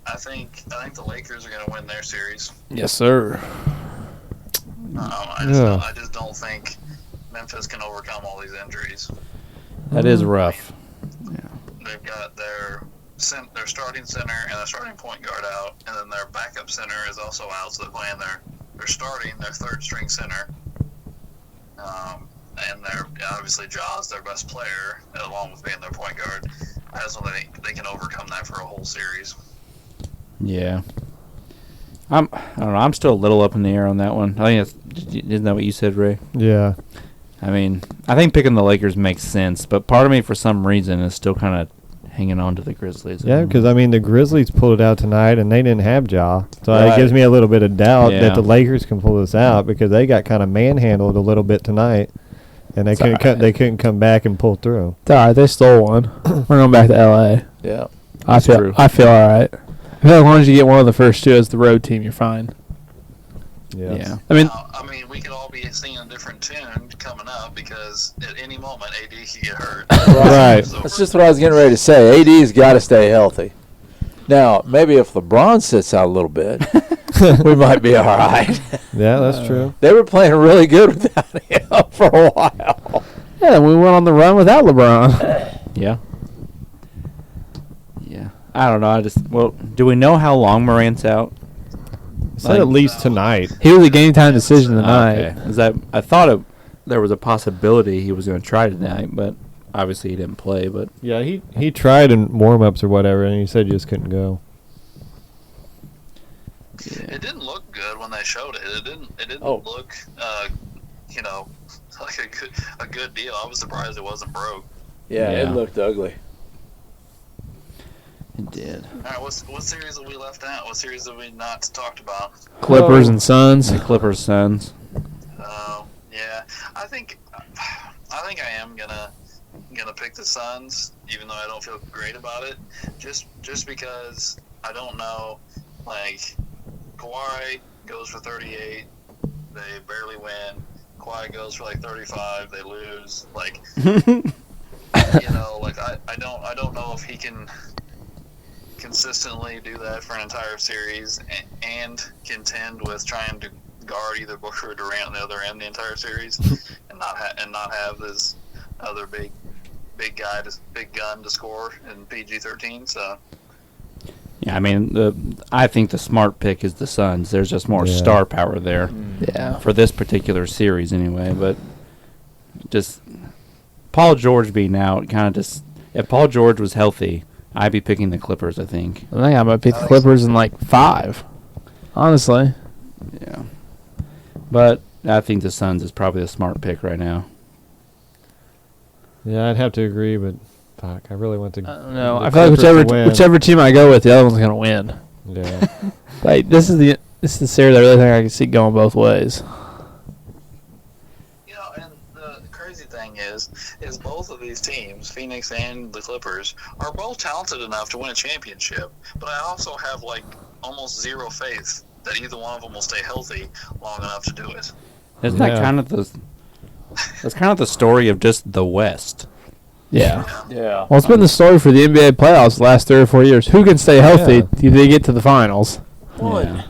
I think the Lakers are going to win their series. Yes, sir. I just don't think Memphis can overcome all these injuries. That is rough. They've got their starting center and their starting point guard out, and then their backup center is also out, so they're playing they're starting their third string center. And they're obviously Ja's their best player, along with being their point guard. I just don't think they can overcome that for a whole series. Yeah. I don't know. I'm still a little up in the air on that one. I think isn't that what you said, Ray? Yeah. I mean, I think picking the Lakers makes sense, but part of me, for some reason, is still kind of hanging on to the Grizzlies. Yeah, because, I mean, the Grizzlies pulled it out tonight, and they didn't have Ja. So Right. it gives me a little bit of doubt Yeah. that the Lakers can pull this out because they got kind of manhandled a little bit tonight, and they couldn't come back and pull through. It's all right. They stole one. We're going back to L.A. Yeah. I feel all right. I feel like as long as you get one of the first 2 as the road team, you're fine. Yeah. I mean, We could all be singing a different tune coming up because at any moment AD could get hurt. Right. So That's just what I was getting ready to say. AD's got to stay healthy. Now, maybe if LeBron sits out a little bit, we might be all right. Yeah, that's true. They were playing really good without him for a while. yeah, we went on the run without LeBron. Yeah. Yeah. I don't know. Do we know how long Morant's out? Said at least tonight. He was a game time decision tonight. Okay. I thought there was a possibility he was going to try tonight, but obviously he didn't play. But Yeah, he tried in warm-ups or whatever, and he said he just couldn't go. it didn't look good when they showed it. It didn't Oh. look, like a good deal. I was surprised it wasn't broke. Yeah, Yeah. it looked ugly. it did. All right, what series have we left out? What series have we not talked about? Clippers and Suns. The Clippers Suns. Yeah, I think I am gonna pick the Suns, even though I don't feel great about it. Just because I don't know, like Kawhi goes for 38, they barely win. Kawhi goes for like 35, they lose. Like like I don't know if he can consistently do that for an entire series and contend with trying to guard either Booker or Durant on the other end the entire series, and not have this other big gun to score in PG-13. So Yeah, I mean, I think the smart pick is the Suns. There's just more Yeah. star power there Yeah. for this particular series, anyway. But just Paul George being out, kind of just if Paul George was healthy, I'd be picking the Clippers. I think. I think I might pick the Clippers in like 5. Honestly. Yeah, but I think the Suns is probably the smart pick right now. Yeah, I'd have to agree, but fuck, I really want to. I don't know. the I feel like Clippers to win. whichever team I go with, the other one's gonna win. Yeah. Like this is the series I really think I can see going both ways. And the crazy thing is both of these teams, Phoenix and the Clippers, are both talented enough to win a championship. But I also have like almost zero faith that either one of them will stay healthy long enough to do it. Isn't that Yeah. kind of that's kind of the story of just the West? Yeah. Yeah. Well, it's been the story for the NBA playoffs the last 3 or 4 years. Who can stay healthy Yeah. till they get to the finals? Yeah.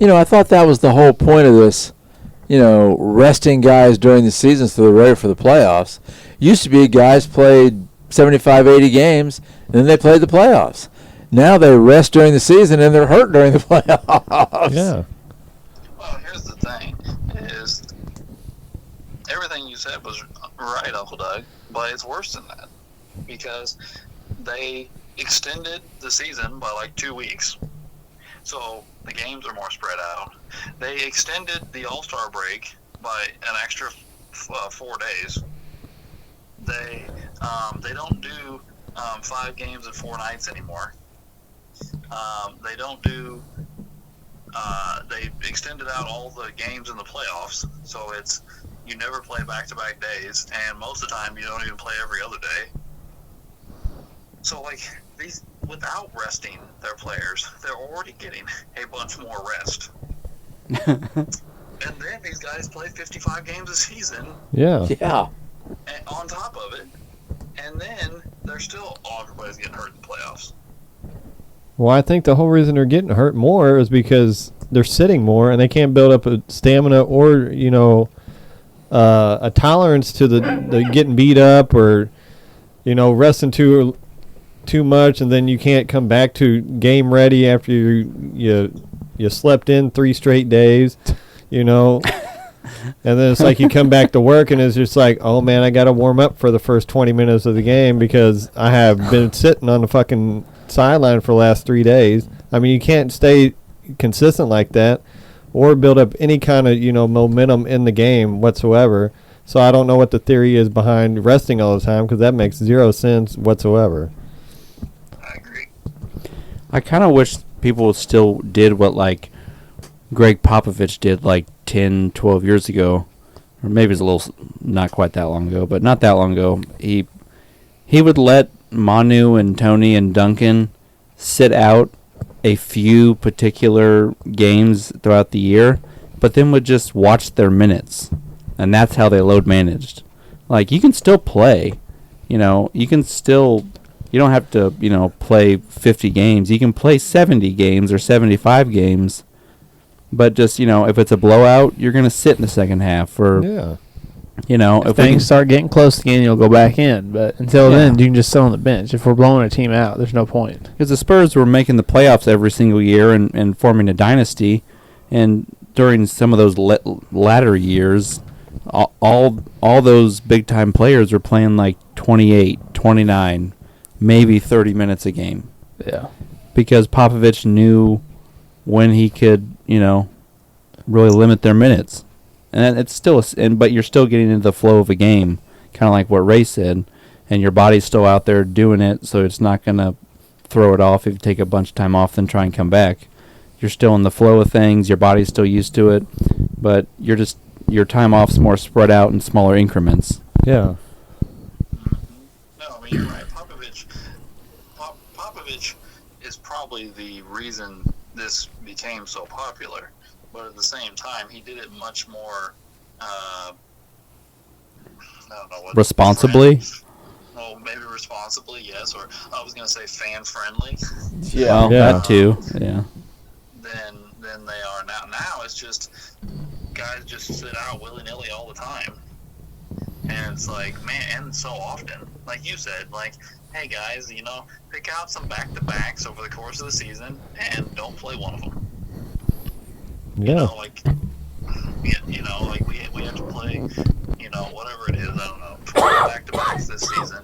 I thought that was the whole point of this, resting guys during the season so they're ready for the playoffs. Used to be guys played 75, 80 games, and then they played the playoffs. Now they rest during the season, and they're hurt during the playoffs. Yeah. Well, here's the thing: is everything you said was right, Uncle Doug, but it's worse than that because they extended the season by like 2 weeks, so the games are more spread out. They extended the All-Star break by an extra 4 days. They don't do 5 games in 4 nights anymore. They don't do they extended out all the games in the playoffs, so it's you never play back-to-back days, and most of the time you don't even play every other day. So like these, without resting their players, they're already getting a bunch more rest. And then these guys play 55 games a season. Yeah. Yeah. And on top of it, and then they're still everybody's getting hurt in the playoffs. Well, I think the whole reason they're getting hurt more is because they're sitting more and they can't build up a stamina or, a tolerance to the getting beat up or, resting too much, and then you can't come back to game ready after you slept in 3 straight days, And then it's like you come back to work and it's just like, oh man, I got to warm up for the first 20 minutes of the game because I have been sitting on the fucking sideline for the last 3 days. I mean, you can't stay consistent like that or build up any kind of, momentum in the game whatsoever. So I don't know what the theory is behind resting all the time because that makes 0 sense whatsoever. I agree. I kind of wish people still did what, like, Greg Popovich did, like, 10, 12 years ago. Or maybe it's a little, not quite that long ago, but not that long ago. He would let Manu and Tony and Duncan sit out a few particular games throughout the year, but then would just watch their minutes. And that's how they load managed. Like, you can still play. You can still... You don't have to, play 50 games. You can play 70 games or 75 games. But just, if it's a blowout, you're going to sit in the second half. Or, Yeah. If things start getting close again, you'll go back in. But until then, you can just sit on the bench. If we're blowing a team out, there's no point. Because the Spurs were making the playoffs every single year and forming a dynasty. And during some of those latter years, all those big-time players were playing like 28, 29, maybe 30 minutes a game. Yeah. Because Popovich knew when he could, really limit their minutes. And it's still, but you're still getting into the flow of a game, kind of like what Ray said, and your body's still out there doing it, so it's not going to throw it off if you take a bunch of time off then try and come back. You're still in the flow of things, your body's still used to it, but your time off's more spread out in smaller increments. Yeah. No, I mean, you're right. Popovich is probably the reason this became so popular, but at the same time, he did it much more, I don't know what. Responsibly? Well, maybe responsibly, yes, or I was going to say fan-friendly. Yeah. Well, Yeah. that too, yeah. Than they are now. Now it's just guys just sit out willy-nilly all the time. And it's like, man, and so often, like you said, like, hey guys, pick out some back-to-backs over the course of the season and don't play one of them. Yeah. Like we have to play, whatever it is, I don't know, 12 back-to-backs this season.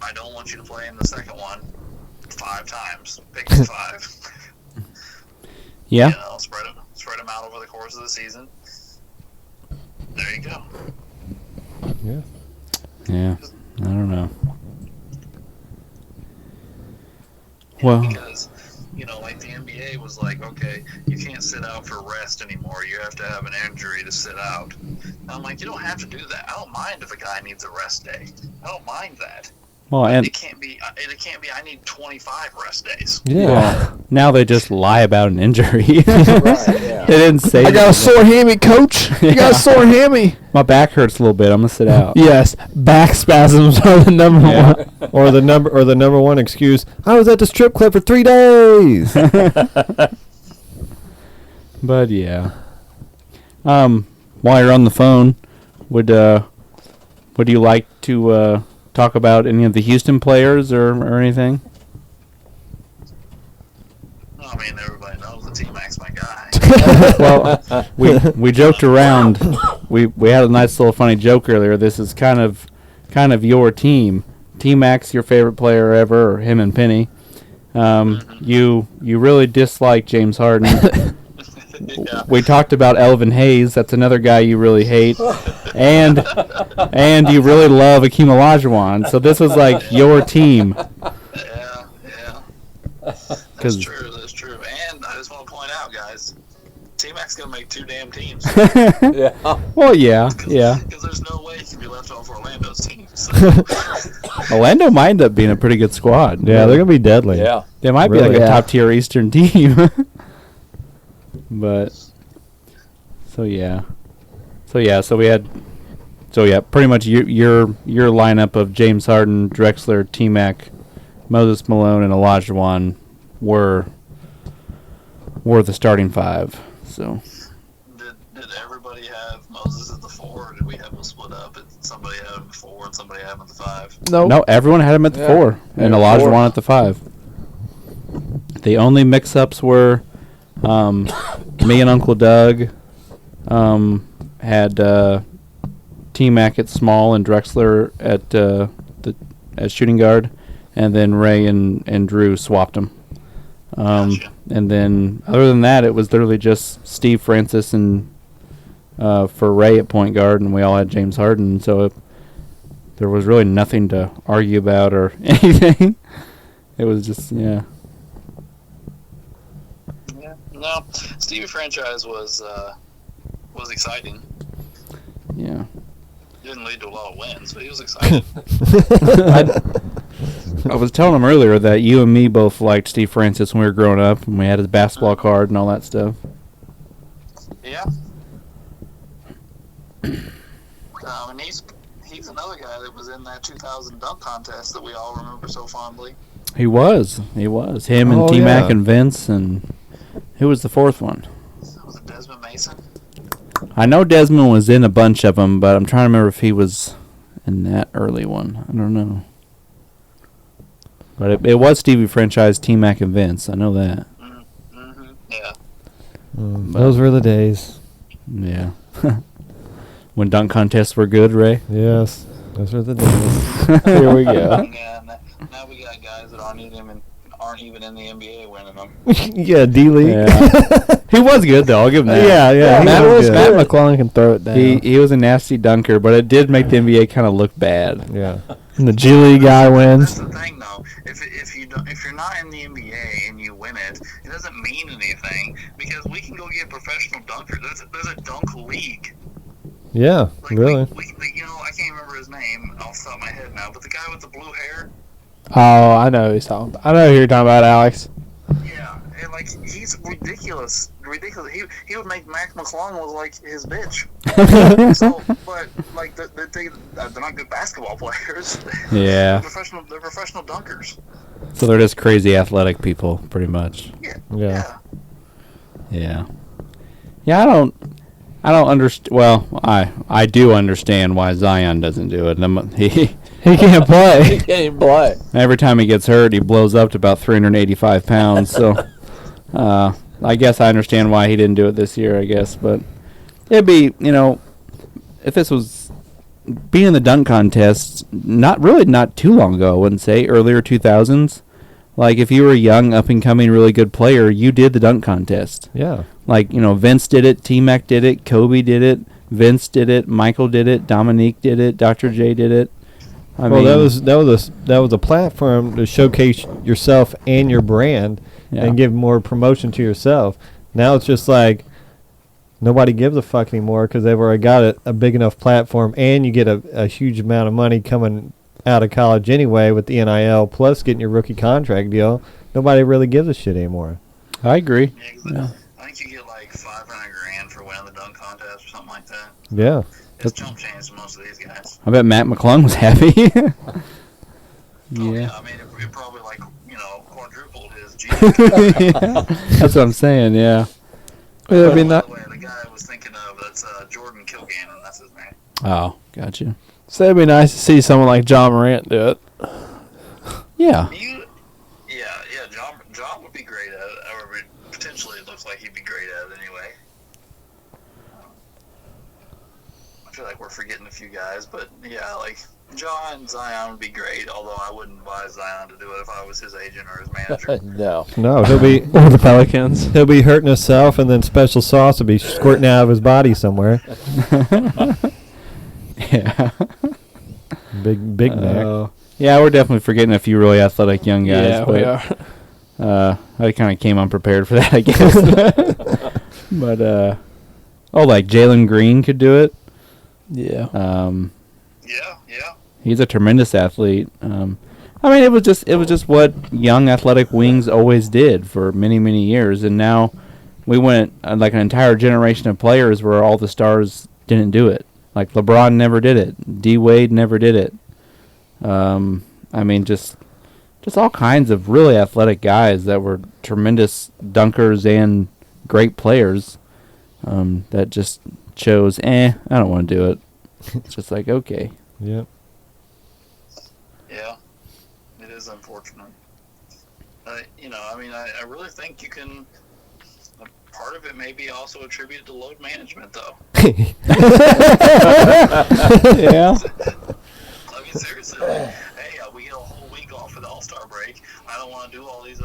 I don't want you to play in the second one 5 times. Pick the 5. Yeah. Spread them out over the course of the season. There you go. Yeah. Yeah, I don't know. Well, Because, like the NBA was like, okay, you can't sit out for rest anymore. You have to have an injury to sit out. And I'm like, you don't have to do that. I don't mind if a guy needs a rest day. I don't mind that. well, and It can't be. I need 25 rest days. Yeah. now they just lie about an injury. Right, yeah. They didn't say. I got a sore hammy, coach. You got a sore hammy. My back hurts a little bit. I'm gonna sit out. Yes, back spasms are the number Yeah. one. Or the number one excuse, I was at the strip club for 3 days. But yeah. While you're on the phone, would you like to talk about any of the Houston players or anything? I mean, everybody knows the T-Mac's my guy. Well, we joked around. We had a nice little funny joke earlier. This is kind of your team. T-Mac's your favorite player ever, or him and Penny. You really dislike James Harden. Yeah. We talked about Elvin Hayes. That's another guy you really hate, and you really love Akeem Olajuwon. So this was like your team. Yeah. That's 'Cause- true. And I just want to point out, guys, T-Mac's gonna make 2 damn teams. Yeah. Well, yeah. Because there's no way he can be left off Orlando's team. So. Orlando might end up being a pretty good squad. Yeah, they're gonna be deadly. Yeah. They might be Really? like a Yeah. top tier Eastern team. But so we had pretty much your lineup of James Harden, Drexler, T-Mac, Moses Malone, and Olajuwon were the starting 5. So Did everybody have Moses at the 4, or did we have them split up? And somebody had him at 4 and somebody had him at the 5? no, everyone had him at the Yeah. 4 and Yeah, Olajuwon 4. at the 5. The only mix-ups were me and Uncle Doug had T-Mac at small and Drexler at shooting guard, and then Ray and Drew swapped them. Gotcha. And then other than that, it was literally just Steve Francis and for Ray at point guard, and we all had James Harden. So there was really nothing to argue about or anything. It was just Yeah. No, Stevie franchise was exciting. yeah. Didn't lead to a lot of wins, but he was exciting. I was telling him earlier that you and me both liked Steve Francis when we were growing up, and we had his basketball card and all that stuff. Yeah. And he's another guy that was in that 2000 dunk contest that we all remember so fondly. He was. Him and Oh, T-Mac yeah. and Vince, and who was the fourth one? Was it Desmond Mason? I know Desmond was in a bunch of them, but I'm trying to remember if he was in that early one. I don't know. But it was Stevie Franchise, T-Mac, and Vince. I know that. Mm-hmm. Yeah. Those were the days. Yeah. When dunk contests were good, Ray. Yes, those were the days. Here we go. Yeah, now we got guys that aren't even in the NBA winning them. Yeah, D-League. Yeah. He was good, though. I'll give him that. Yeah, he Matt, was good. Matt McClung can throw it down. He was a nasty dunker, but it did make the NBA kind of look bad. Yeah. And the G League guy wins. That's the thing, though. If you're not in the NBA and you win it, it doesn't mean anything because we can go get professional dunkers. There's a dunk league. Yeah, Like really. I can't remember his name off the top of my head now, but the guy with the blue hair. Oh, I know who he's talking about. I know who you're talking about, Alex. Yeah, and he's ridiculous. He would make Mac McClung look like his bitch. So, but they're not good basketball players. Yeah. They're professional dunkers. So they're just crazy athletic people, pretty much. Yeah. Yeah. Yeah, I don't understand. Well, I do understand why Zion doesn't do it. He can't play. He can't even play. Every time he gets hurt, he blows up to about 385 pounds. So I guess I understand why he didn't do it this year, I guess. But it'd be, if this was being in the dunk contest, not too long ago, I wouldn't say, earlier 2000s. Like, if you were a young, up-and-coming, really good player, you did the dunk contest. Yeah. Like, Vince did it, T-Mac did it, Kobe did it, Vince did it, Michael did it, Dominique did it, Dr. J did it. I mean, that was a platform to showcase yourself and your brand yeah. and give more promotion to yourself. Now it's just like nobody gives a fuck anymore because they've already got a big enough platform, and you get a huge amount of money coming out of college anyway with the NIL plus getting your rookie contract deal. Nobody really gives a shit anymore. I agree. Yeah, 'cause I think you get like $500,000 for winning the dunk contest or something like that. Yeah. It's jump change to most of these guys. I bet Matt McClung was happy. Oh, Yeah. I mean, it probably quadrupled his GPA. That's what I'm saying, yeah. It'd be By not. the way, the guy I was thinking of, that's Jordan Kilgannon. That's his name. Oh, gotcha. So it'd be nice to see someone like John Morant do it. Yeah. John would be great at it, or potentially it looks like he'd be great at it anyway. I feel like we're forgetting a few guys, but yeah, like John Zion would be great, although I wouldn't advise Zion to do it if I was his agent or his manager. No. No, he'll be Or the Pelicans. he'll be hurting himself, and then Special Sauce will be squirting out of his body somewhere. Yeah. Big Mac. Yeah, we're definitely forgetting a few really athletic young guys. Yeah, we are. I kind of came unprepared for that, I guess. But like Jalen Green could do it. Yeah. Yeah. He's a tremendous athlete. I mean, it was just what young athletic wings always did for many, many years, and now we went like an entire generation of players where all the stars didn't do it. Like LeBron never did it. D Wade never did it. I mean, just all kinds of really athletic guys that were tremendous dunkers and great players that just chose, I don't want to do it. It's just like, okay. Yep. Yeah, it is unfortunate. I really think you can. Part of it may be also attributed to load management, though. Yeah. I mean, seriously, like, hey, we get a whole week off for the All-Star break. I don't want to do all these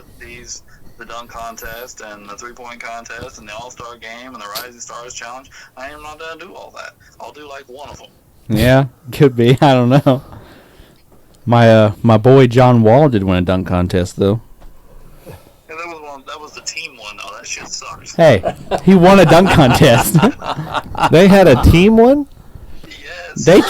the dunk contest and the three-point contest and the All-Star game and the Rising Stars Challenge. I am not going to do all that. I'll do like one of them. Yeah, could be. I don't know. My boy John Wall did win a dunk contest though. Yeah, that was the team one, though. That shit sucks. Hey, he won a dunk contest. They had a team one? Yes. They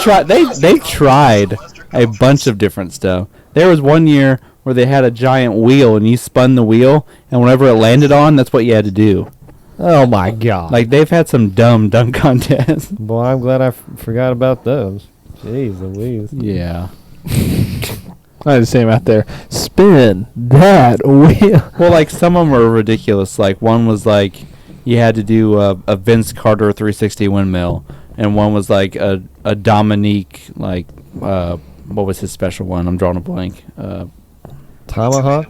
tried a bunch of different stuff. There was one year where they had a giant wheel and you spun the wheel and whenever it landed on, that's what you had to do. Oh my god. Like they've had some dumb dunk contests. Boy, I'm glad I forgot about those. Jeez Louise. Yeah. I just see him out there. Spin that wheel. Well, like some of them are ridiculous. Like one was like you had to do a Vince Carter 360 windmill, and one was like a Dominique like what was his special one? I'm drawing a blank. Tomahawk?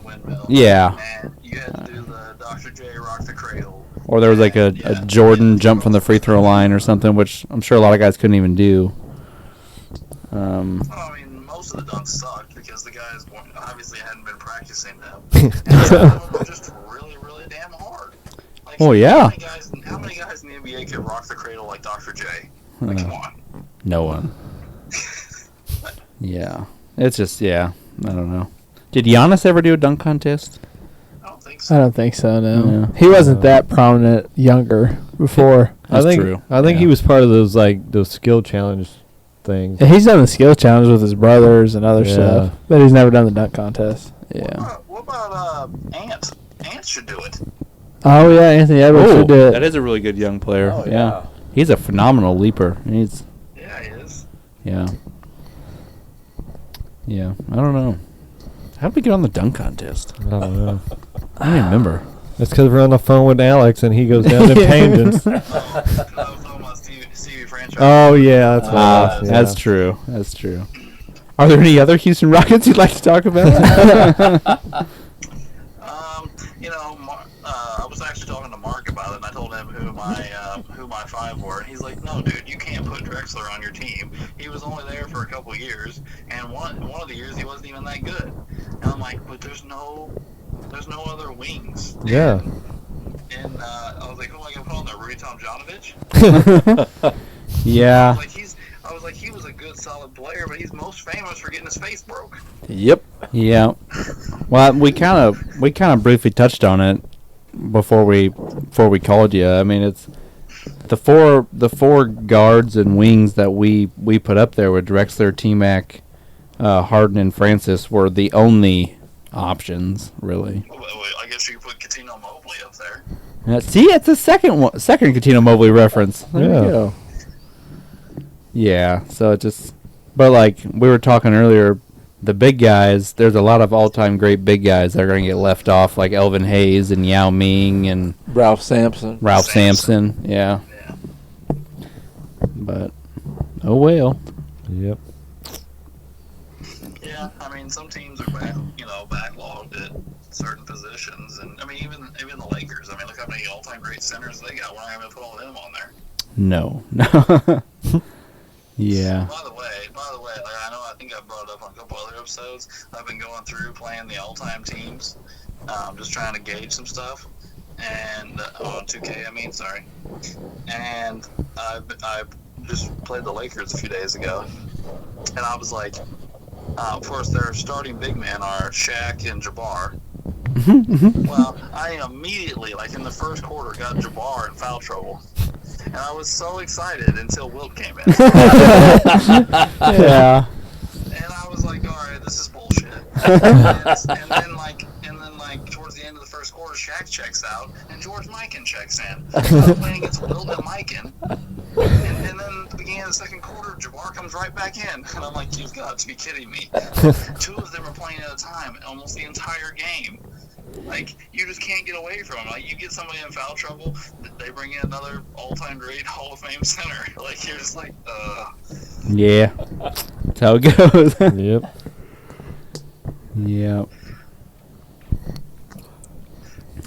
Yeah. And you had to do the Dr. J Rock the Cradle. Or there was like a Jordan jump from the free throw line or something, which I'm sure a lot of guys couldn't even do. Well, I mean, most of the dunks sucked because the guys obviously hadn't been practicing them. And some of them were just really, really damn hard. Like, Oh, yeah. How many guys in the NBA could rock the cradle like Dr. J? Like, come on. No one. Yeah. It's just, I don't know. Did Giannis ever do a dunk contest? I don't think I so. don't think so, no. Yeah. He wasn't that prominent younger before. That's I think true. he Yeah. was part of those skill challenge things. Yeah, he's done the skill challenge with his brothers and other Yeah. stuff, but he's never done the dunk contest. Yeah. What about Ant? Ant should do it. Oh, yeah, Anthony Edwards should do that it. is a really good young player. Oh, yeah. He's a phenomenal leaper. Yeah, he is. Yeah. I don't know. How did we get on the dunk contest? I don't know. I don't even remember. It's because we're on the phone with Alex and he goes down to tangents. I was talking about Stevie franchise. Oh yeah, that's what it was, yeah. That's true. That's true. Are there any other Houston Rockets you'd like to talk about? I was actually talking to Mark about it, and I told him who my five were, and he's like, "No, dude, you can't put Drexler on your team. He was only there for a couple of years, and one of the years he wasn't even that good." And I'm like, "But there's no other wings." Yeah. And I was like, "Who am I gonna put on there? Rudy Tomjanovich?" Yeah. I was like, he was a good, solid player, but he's most famous for getting his face broke. Yep. Yeah. Well, we kind of briefly touched on it before we called you. I mean, it's the four guards and wings that we put up there with Drexler, T-Mac, Harden, and Francis were the only options, really. Well, I guess you could put Coutinho Mobley up there. See, it's a second Coutinho Mobley reference. There Yeah. we go. Yeah, so it just, but like we were talking earlier, the big guys, there's a lot of all-time great big guys that are going to get left off, like Elvin Hayes and Yao Ming and Ralph Sampson. Ralph Sampson. Yeah. But, oh well. Yep. Yeah, I mean, some teams are backlogged at certain positions, and I mean, even the Lakers. I mean, look how many all-time great centers they got. We're not going to put all of them on there. No. Yeah. By the way, I think I brought it up on a couple other episodes. I've been going through playing the all-time teams, just trying to gauge some stuff, and on 2K, I mean, sorry. And I just played the Lakers a few days ago, and I was like, of course, their starting big men are Shaq and Jabbar, Well, I immediately, like in the first quarter, got Jabbar in foul trouble. And I was so excited until Wilt came in. Yeah. And I was like, all right, this is bullshit. and then towards the end of the first quarter, Shaq checks out, and George Mikan checks in. So I was playing against Wilt and Mikan. And then at the beginning of the second quarter, Jabbar comes right back in. And I'm like, you've got to be kidding me. Two of them are playing at a time almost the entire game. Like, you just can't get away from it. Like, you get somebody in foul trouble, they bring in another all-time great Hall of Fame center. Like, you're just like, Yeah. That's how it goes. Yep. Yeah.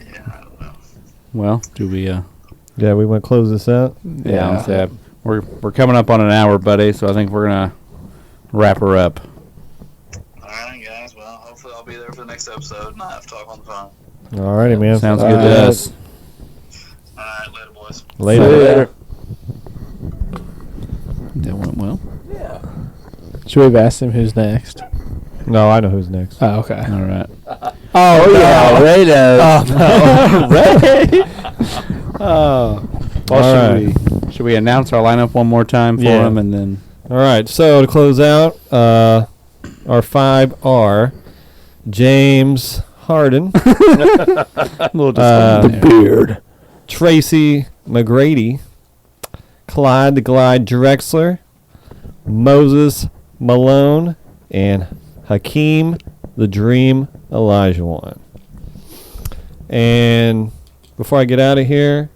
yeah, I don't know. Well, do we? Yeah, we want to close this out. Yeah. Let's say we're coming up on an hour, buddy. So I think we're gonna wrap her up. All right, guys. Well, hopefully I'll be there for the next episode and not have to talk on the phone. All righty, man. Sounds good to us. All right, later, boys. Later. That went well. Should we have asked him who's next? No, I know who's next. Oh, okay. All right. Oh, yeah. Ray does. Oh, no. Ray. Oh. Well, All should we announce our lineup one more time for Yeah. him and then? All right. So to close out, our 5 are James Harden, Little the beard. Tracy McGrady, Clyde the Glide Drexler, Moses Malone, and Hakeem the Dream Olajuwon. And before I get out of here,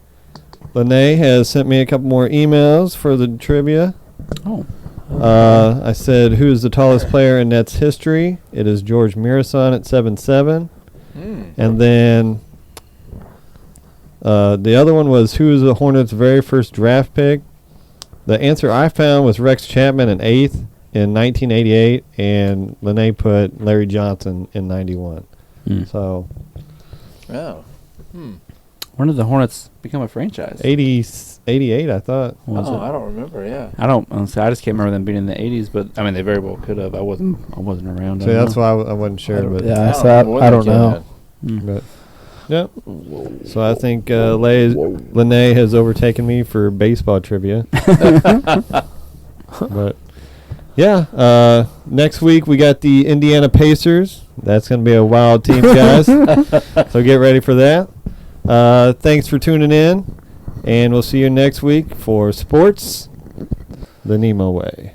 Lene has sent me a couple more emails for the trivia. Oh. I said, who is the tallest player in Nets history? It is George Mirasan at 7'7". And then the other one was, who is the Hornets' very first draft pick? The answer I found was Rex Chapman in 8th in 1988, and Lene put Larry Johnson in 91. Hmm. So Oh. When did the Hornets become a franchise? 88, I thought. Was Oh, it? I don't remember. Yeah. I don't. Honestly, I just can't remember them being in the 80s, but I mean, they very well could have. I wasn't around. I So don't that's know. why I wasn't sure. But Yeah, remember when I they don't came know. in. But yeah. So I think Lene has overtaken me for baseball trivia. But yeah, next week we got the Indiana Pacers. That's going to be a wild team, guys. So get ready for that. Thanks for tuning in, and we'll see you next week for Sports the NEMO Way.